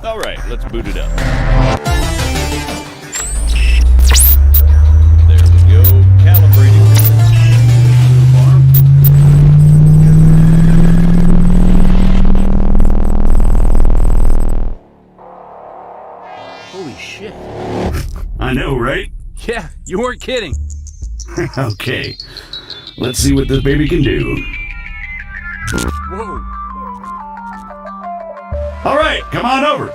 Alright, let's boot it up. There we go, calibrating. Holy shit. I know, right? Yeah, you weren't kidding. Okay, let's see what this baby can do. Whoa. All right, come on over.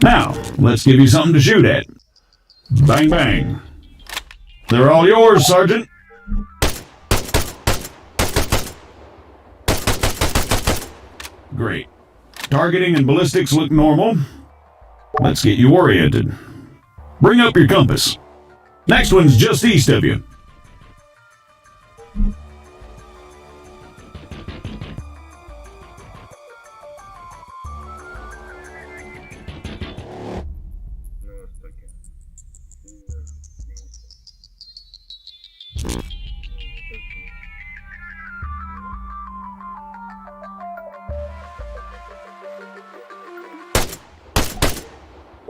Now, let's give you something to shoot at. Bang, bang. They're all yours, Sergeant. Great. Targeting and ballistics look normal. Let's get you oriented. Bring up your compass. Next one's just east of you.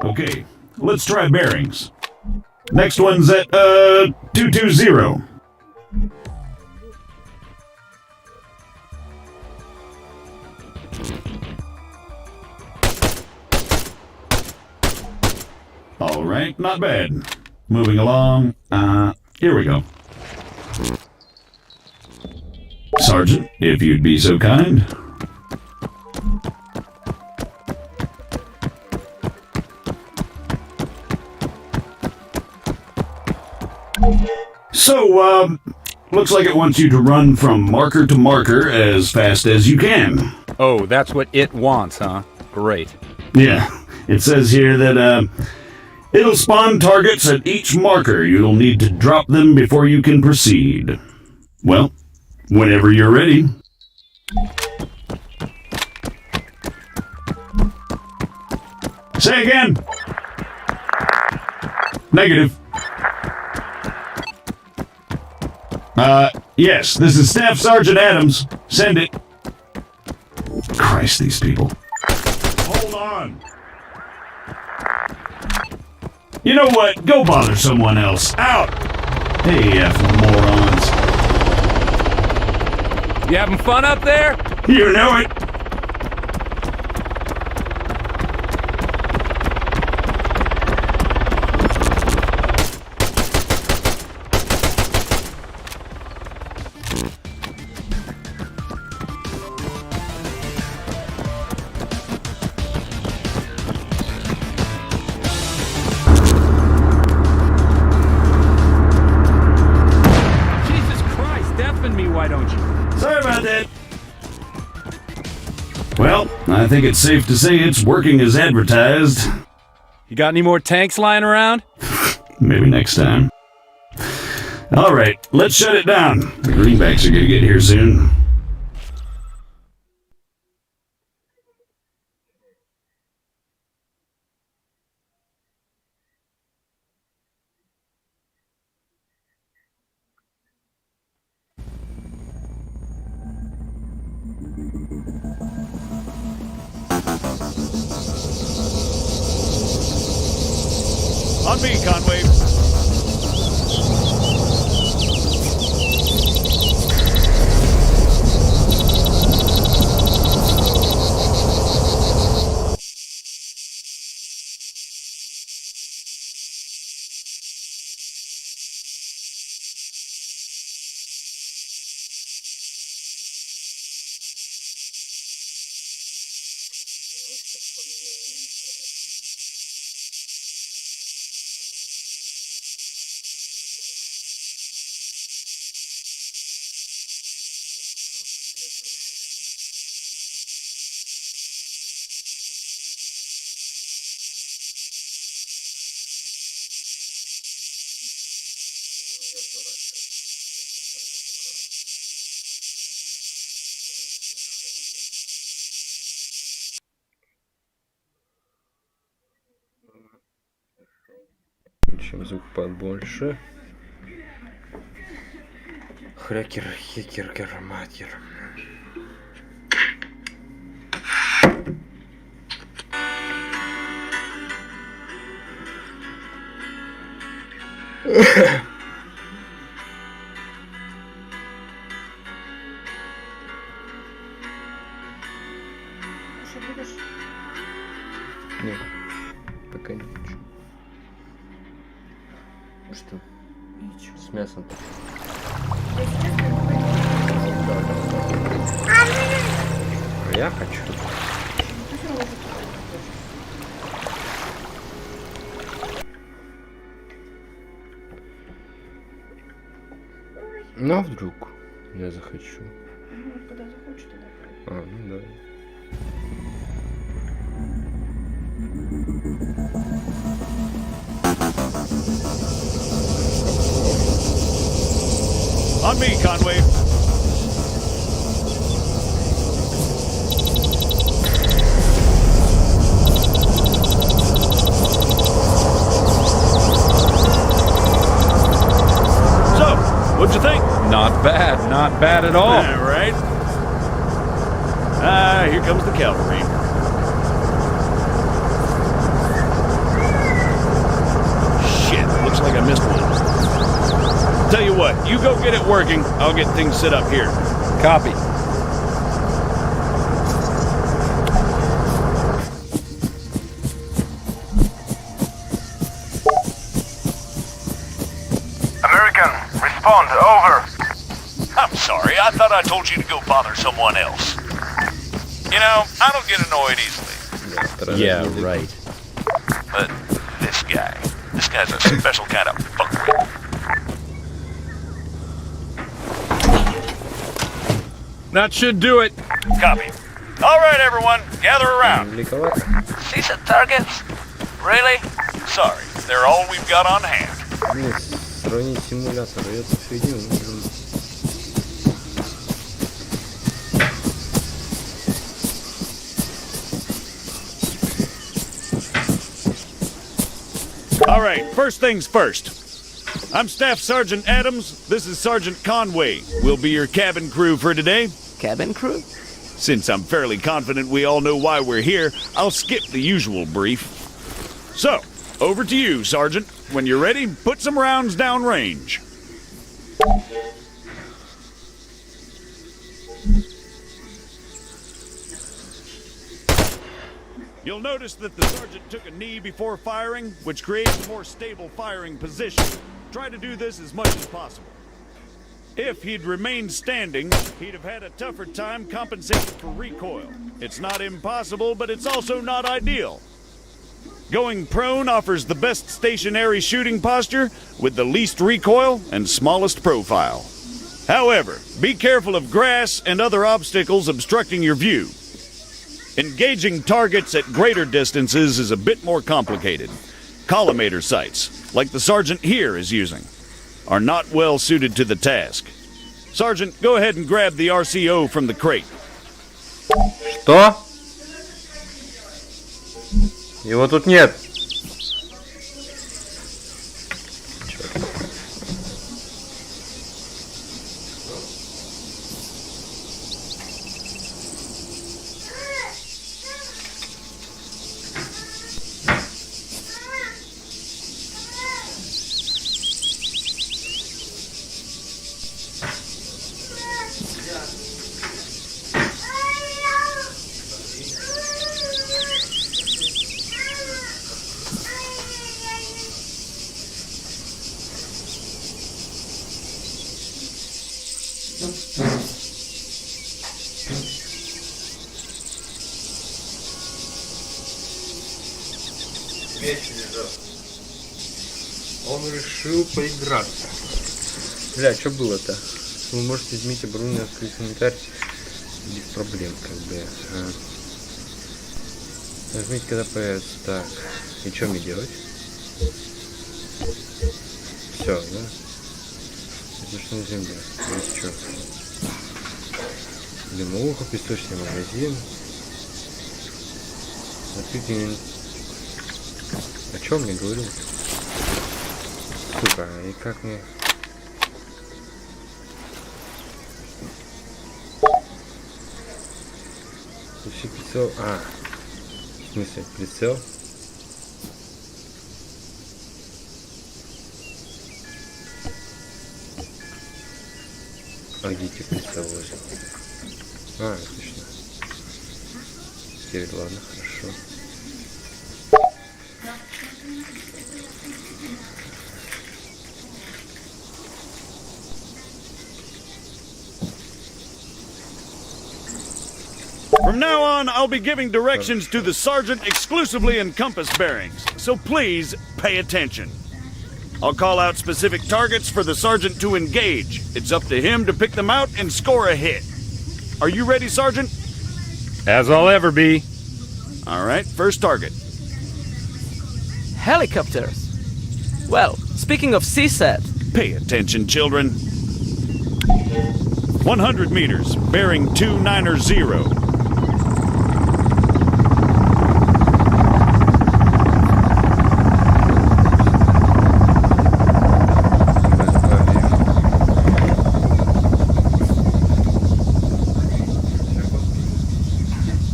Okay, let's try bearings. Next one's at, 220. All right, not bad. Moving along, here we go. Sergeant, if you'd be so kind. So, looks like it wants you to run from marker to marker as fast as you can. Oh, that's what it wants, huh? Great. Yeah, it says here that, it'll spawn targets at each marker. You'll need to drop them before you can proceed. Well, whenever you're ready. Say again. Negative. Yes, this is Staff Sergeant Adams. Send it. Christ, these people. Hold on. You know what? Go bother someone else. Out! Hey, morons. You having fun up there? You know it. Why don't you? Sorry about that. Well, I think it's safe to say it's working as advertised. You got any more tanks lying around? Maybe next time. All right, let's shut it down. The greenbacks are gonna get here soon. On me, Conway. Чем звук побольше. Хрекер, хекер, гарматер. Что будешь? Нет, пока ничего. Что? Ничего. С мясом. А я хочу. Ну а вдруг я захочу. Ну, когда захочешь, тогда. А, ну да. On me, Conway. So, what'd you think? Not bad at all. All right. Here comes the cavalry. Shit, looks like I missed one. Tell you what, you go get it working. I'll get things set up here. Copy. American, respond, over. I'm sorry, I thought I told you to go bother someone else. You know, I don't get annoyed easily. Yeah, right. But this guy's a special kind of fuckwit. That should do it. Copy. All right, everyone, gather around. Великовато. See some targets? Really? Sorry, they're all we've got on hand. Блин, сравнить симулятор, и эту фигню можем. All right, first things first. I'm Staff Sergeant Adams. This is Sergeant Conway. We'll be your cabin crew for today. Cabin crew? Since I'm fairly confident we all know why we're here, I'll skip the usual brief. So, over to you, Sergeant. When you're ready, put some rounds down range. You'll notice that the sergeant took a knee before firing, which creates a more stable firing position. Try to do this as much as possible. If he'd remained standing, he'd have had a tougher time compensating for recoil. It's not impossible, but it's also not ideal. Going prone offers the best stationary shooting posture with the least recoil and smallest profile. However, be careful of grass and other obstacles obstructing your view. Engaging targets at greater distances is a bit more complicated. Collimator sights, like the sergeant here is using, are not well suited to the task. Sergeant, go ahead and grab the RCO from the crate. Что? Его тут нет. Он решил поиграться. Бля, что было-то? Вы можете изменить оборудование, открыть комментарий без проблем, как бы. Нажмите, когда появится. Так. И что мне делать? Все, да? Это на земле. И что? Дымоухо, песочный магазин. Открытие. О чем мне говорил? Сука, и как мне... Включи прицел... А, в смысле, прицел? А где тебе прицел ложил? А, точно. Теперь ладно, хорошо. From now on, I'll be giving directions to the sergeant exclusively in compass bearings, so please pay attention. I'll call out specific targets for the sergeant to engage. It's up to him to pick them out and score a hit. Are you ready, Sergeant? As I'll ever be. All right, first target. Helicopters. Well, speaking of CSAT, Pay attention, children. 100 meters, bearing 290.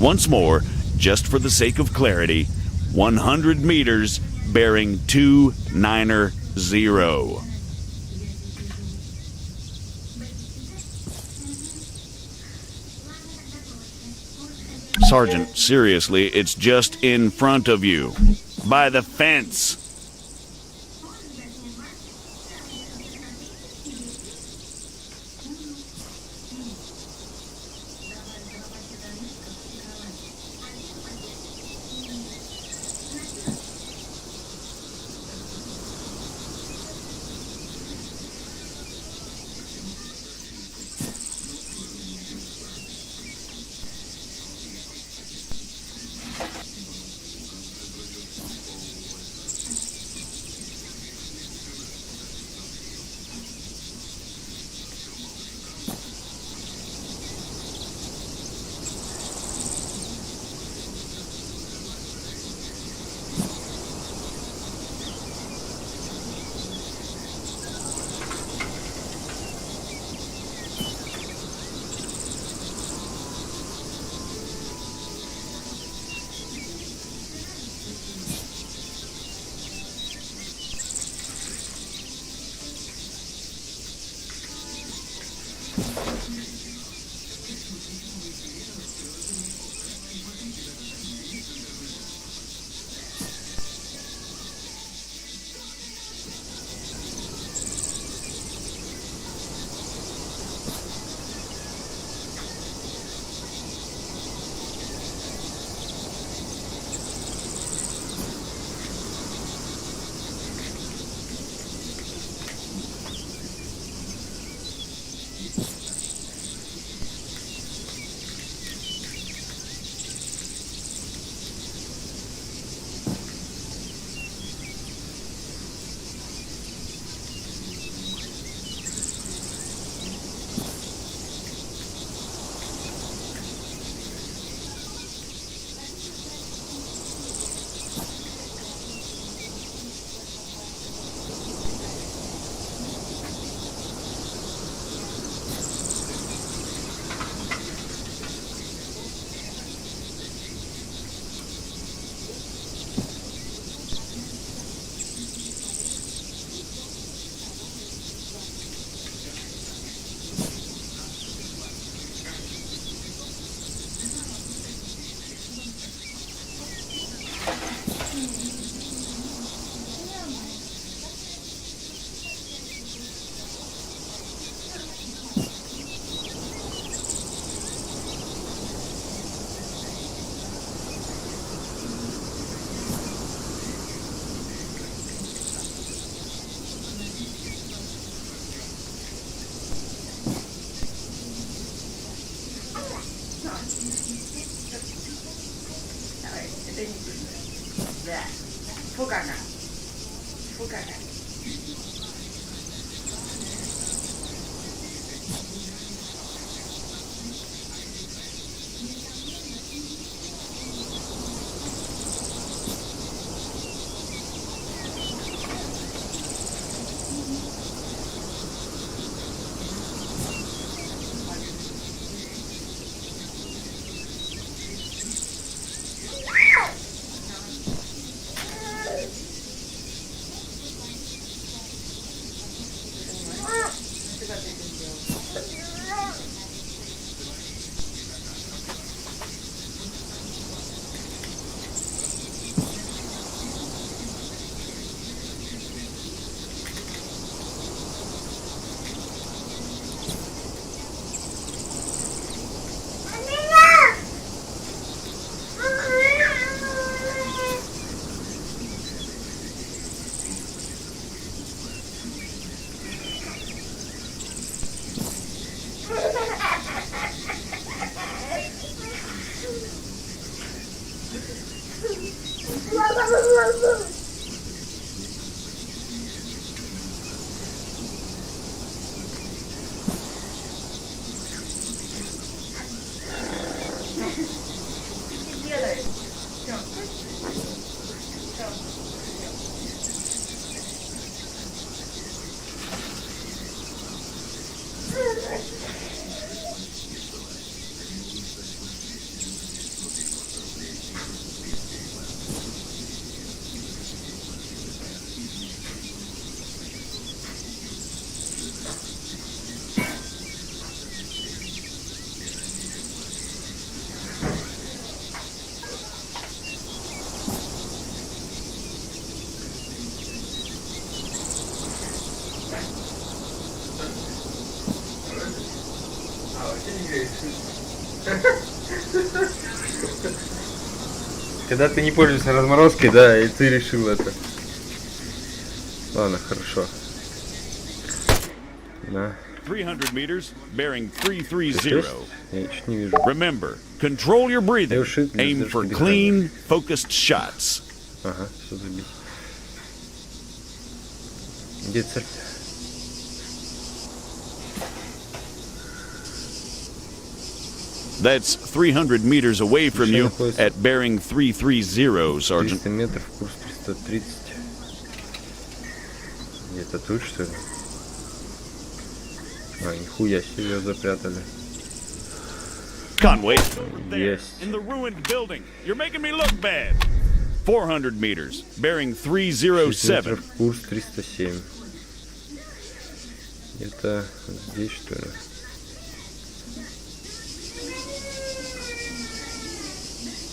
Once more, just for the sake of clarity, 100 meters, bearing 290. Sergeant, seriously, it's just in front of you. By the fence. Когда ты не пользуешься разморозкой, да, и ты решил это. Ладно, хорошо. Да. 300 meters, bearing 330. Я чуть не вижу. Remember, control your breathing. Я ушиб, Aim даже for дыхание. clean, focused shots. Ага, все забить. Где цель? That's 300 meters away from you находится? at bearing 330, Sergeant. 300 метров, курс 330. Где-то тут, что ли? А, нихуя себе её запрятали. Conway, over there, Yes. in the ruined building. You're making me look bad. 400 meters, bearing 6 307. метров, курс 307. Это здесь, что ли?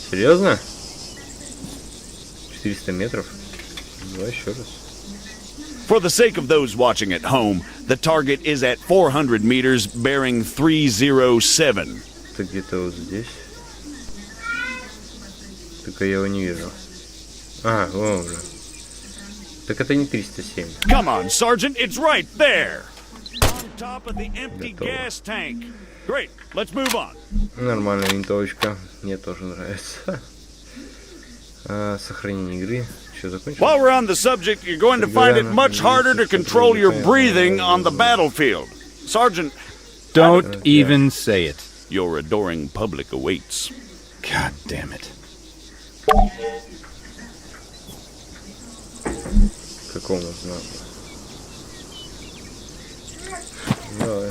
Серьезно? 400 метров? Давай еще раз. For the sake of those watching at home, the target is at 400 meters, bearing 307. Это где-то вот здесь. Только я его не вижу. А, вон уже. Так это не 307. Come on, Sergeant, it's right there. On top of the empty Готово. gas tank. Great, let's move on. Нормальная винтовочка. Мне тоже нравится. Сохранение игры. Что, закончил? While we're on the subject, you're going to find it much harder to control your breathing on the battlefield. Sergeant, Don't even say it. your adoring public awaits. God damn it. Какому знаку? Давай.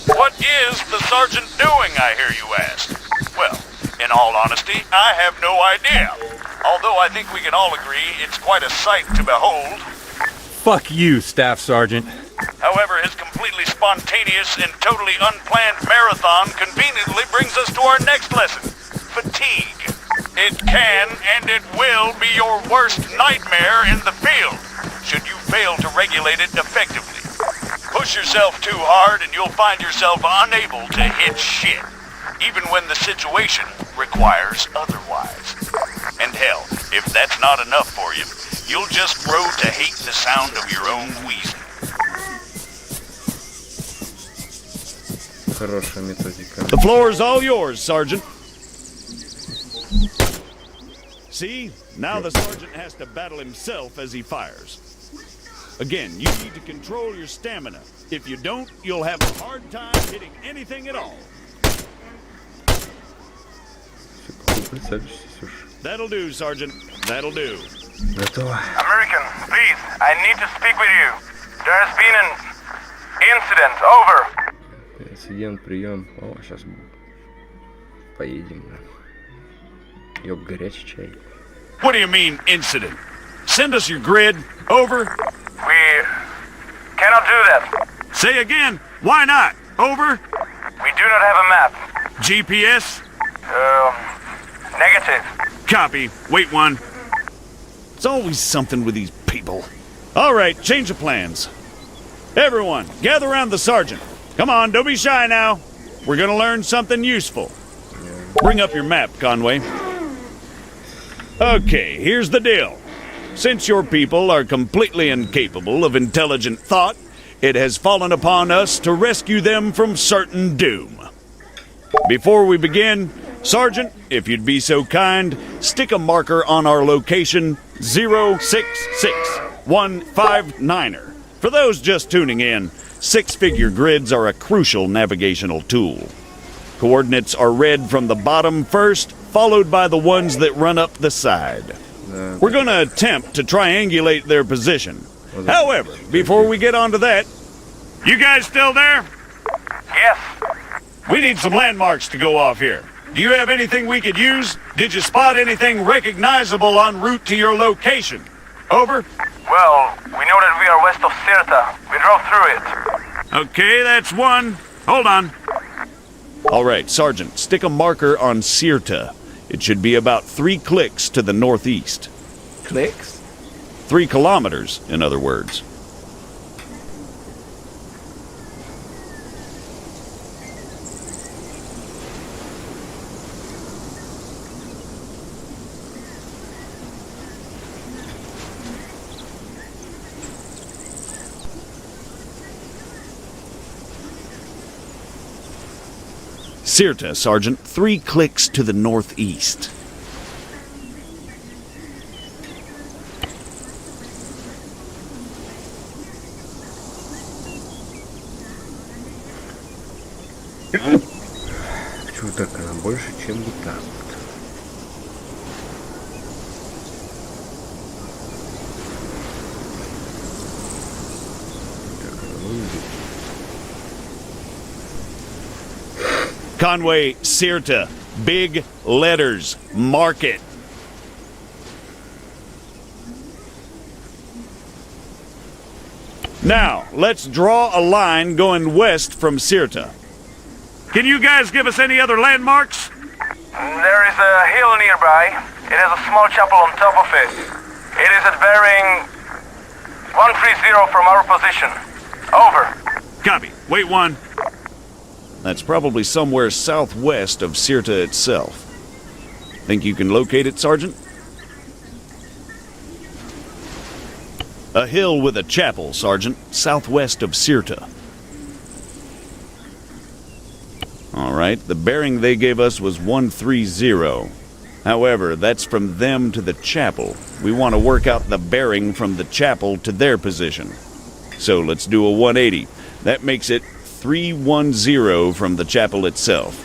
What is the sergeant doing, I hear you ask? Well, in all honesty, I have no idea. Although I think we can all agree it's quite a sight to behold. Fuck you, Staff Sergeant. However, his completely spontaneous and totally unplanned marathon conveniently brings us to our next lesson. Fatigue. It can and it will be your worst nightmare in the field, should you fail to regulate it effectively. Push yourself too hard and you'll find yourself unable to hit shit, even when the situation requires otherwise. And hell, if that's not enough for you, you'll just grow to hate the sound of your own wheezing. Хорошая методика. The floor is all yours, Sergeant. See, now the sergeant has to battle himself as he fires. Again, you need to control your stamina. If you don't, you'll have a hard time hitting anything at all. Какой прицелишься, слушай. That'll do, Sergeant. That'll do. Готово. American, please, I need to speak with you. There has been an incident. Over. Инцидент, прием. О, сейчас поедем. Ёб, горячий чай. What do you mean, incident? Send us your grid. Over. We cannot do that. Say again. Why not? Over. We do not have a map. GPS. Negative. Copy. Wait one. It's always something with these people. All right, change of plans. Everyone, gather around the sergeant. Come on, don't be shy now. We're gonna learn something useful. Bring up your map, Conway. Okay, here's the deal. Since your people are completely incapable of intelligent thought, it has fallen upon us to rescue them from certain doom. Before we begin, Sergeant, if you'd be so kind, stick a marker on our location 066159er. For those just tuning in, six-figure grids are a crucial navigational tool. Coordinates are read from the bottom first, followed by the ones that run up the side. We're going to attempt to triangulate their position. However, before we get onto that, you guys still there? Yes. We need some landmarks to go off here. Do you have anything we could use? Did you spot anything recognizable en route to your location? Over? Well, we know that we are west of Sirta. We drove through it. Okay, that's one. Hold on. All right, Sergeant, stick a marker on Sirta. It should be about 3 clicks to the northeast. Clicks? 3 kilometers, in other words. Sirta, Sergeant, 3 clicks to the northeast. Почему так? Она больше, чем вот так вот. Так, она выглядит. Conway, Sirta, big letters, mark it. Now, let's draw a line going west from Sirta. Can you guys give us any other landmarks? There is a hill nearby. It has a small chapel on top of it. It is at bearing 130 from our position. Over. Copy. Wait one. That's probably somewhere southwest of Sirta itself. Think you can locate it, Sergeant? A hill with a chapel, Sergeant, southwest of Sirta. All right, the bearing they gave us was 130. However, that's from them to the chapel. We want to work out the bearing from the chapel to their position. So let's do a 180. That makes it 310 from the chapel itself.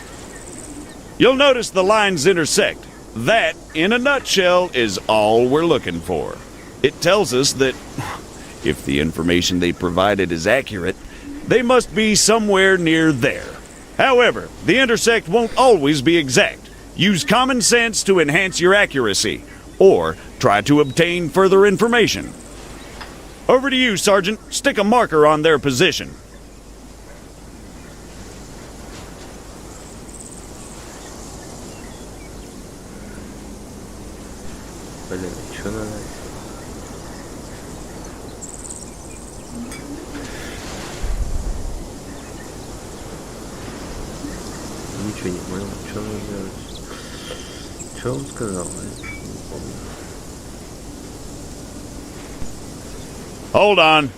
You'll notice the lines intersect. That, in a nutshell, is all we're looking for. It tells us that, if the information they provided is accurate, they must be somewhere near there. However, the intersect won't always be exact. Use common sense to enhance your accuracy, or try to obtain further information. Over to you, Sergeant. Stick a marker on their position. Блин, что надо? Ничего не понял, что надо делать. Что он сказал? Я не помню. Hold on.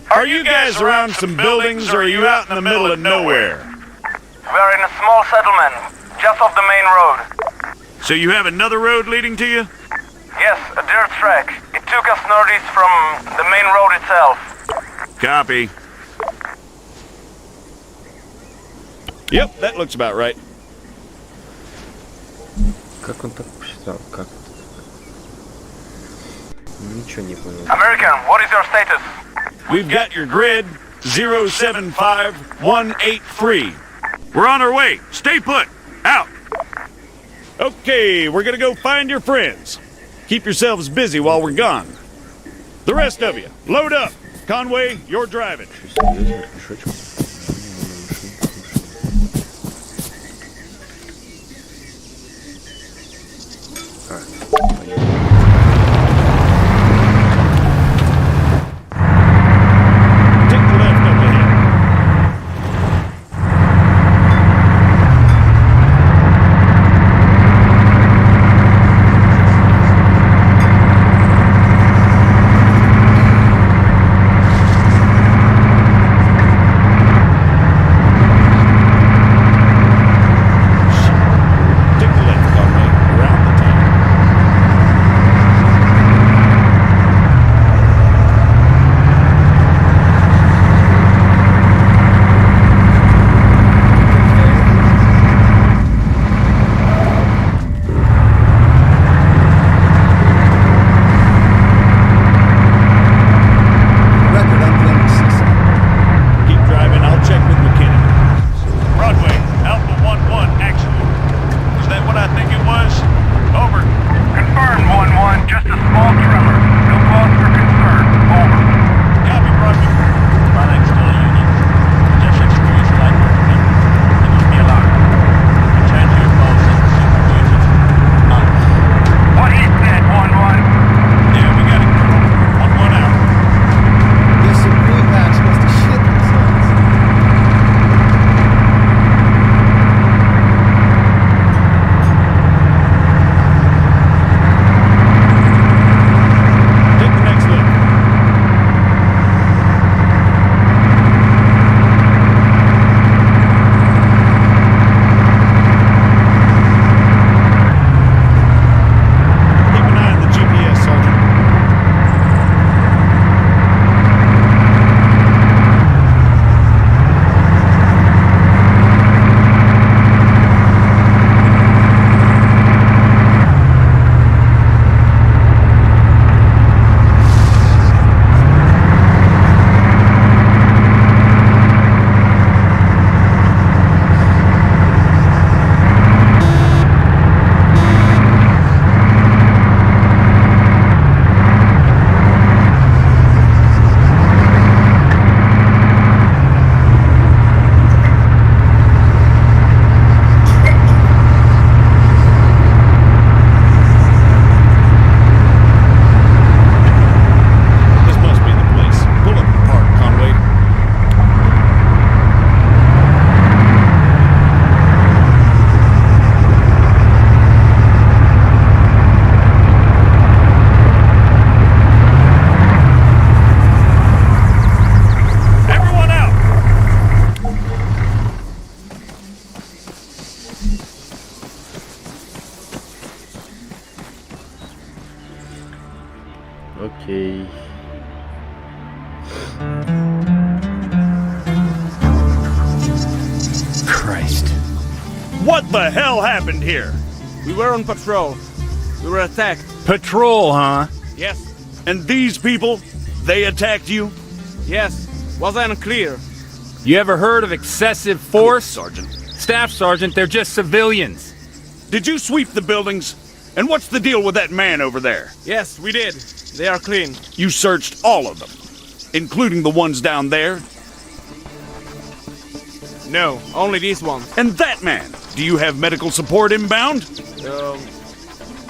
Are you guys around some buildings, or are you out in the middle of nowhere? We are in a small settlement, just off the main road. So you have another road leading to you? Yes, a dirt track. It took us northeast from the main road itself. Copy. Yep, that looks about right. Как он так посчитал? Как? Ничего не понял. American, what is your status? We've got your grid 075183. We're on our way. Stay put. Out. Okay, we're gonna go find your friends. Keep yourselves busy while we're gone. The rest of you, load up. Conway, you're driving. Серьезно, мешочек? Take the left up ahead. Окей. Christ. What the hell happened here? We were on patrol. We were attacked. Patrol, huh? Yes. And these people, they attacked you? Yes. Was unclear. You ever heard of excessive force? Sergeant. Staff Sergeant, they're just civilians. Did you sweep the buildings? And what's the deal with that man over there? Yes, we did. They are clean. You searched all of them, including the ones down there? No, only these ones. And that man, do you have medical support inbound?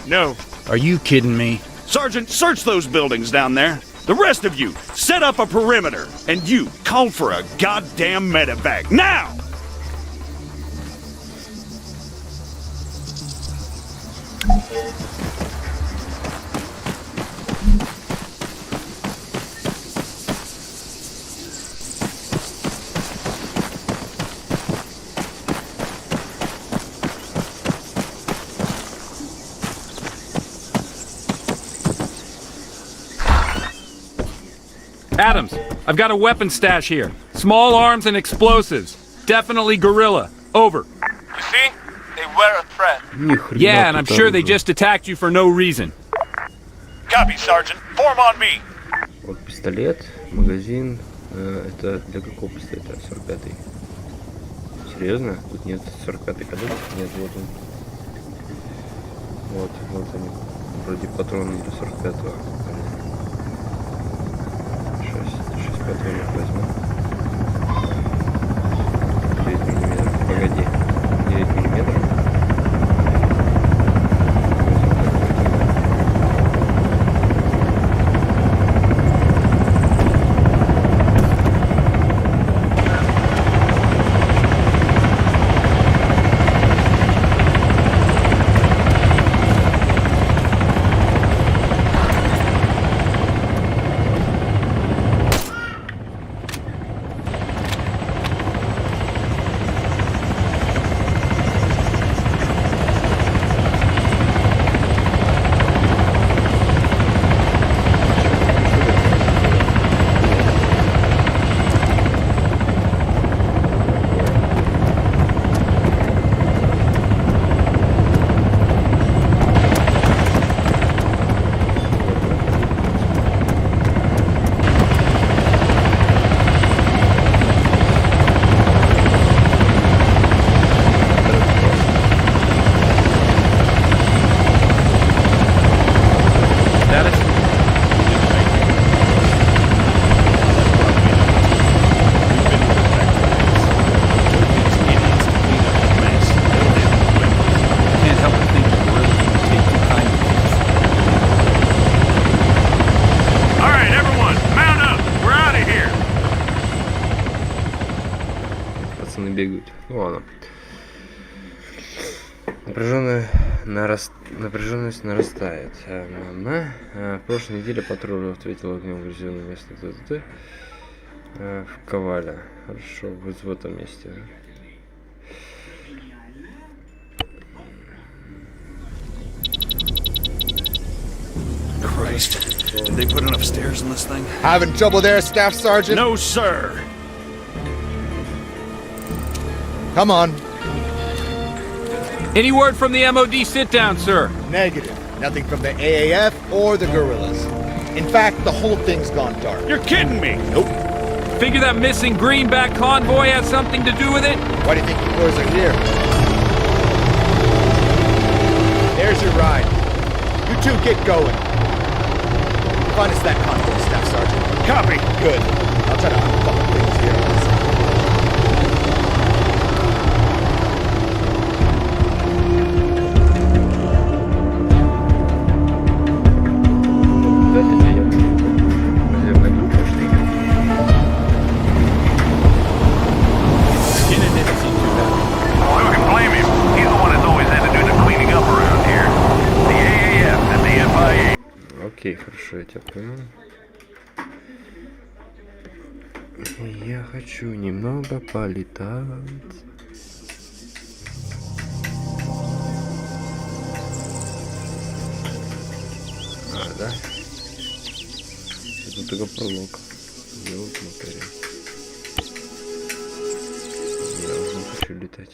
No. Are you kidding me? Sergeant, search those buildings down there. The rest of you, set up a perimeter. And you, call for a goddamn medevac. Now! Adams, I've got a weapon stash here. Small arms and explosives. Definitely guerrilla. Over. You see? They were a threat. Ни хрена Yeah, and I'm тут sure they оружия. just attacked you for no reason. Copy, Sergeant. Form on me. Вот пистолет, магазин. Это для какого пистолета? 45-й. Серьезно? Тут нет 45-й кадет? Нет, вот он. Вот они. Вроде патроны для 45-го. 65-го я возьму. 9 миллиметров. Погоди. 9 миллиметров. Бегают. Ну ладно. Напряженность нарастает. В прошлой неделе патруль ответил огнем в грязевое место в Ковале. Хорошо, вот в этом месте. Christ. Did they put enough stairs in this thing? Having trouble there, Staff Sergeant? No, sir. Come on. Any word from the MOD sit-down, sir? Negative. Nothing from the AAF or the guerrillas. In fact, the whole thing's gone dark. You're kidding me. Nope. Figure that missing greenback convoy has something to do with it? Why do you think you boys are here? There's your ride. You two get going. Find us that convoy, Staff Sergeant. Copy. Good. I'll try to unfuck things here. Окей, хорошо, я тебя понял. Я хочу немного полетать. да? Это только пролог. Делать материал. Я уже хочу летать.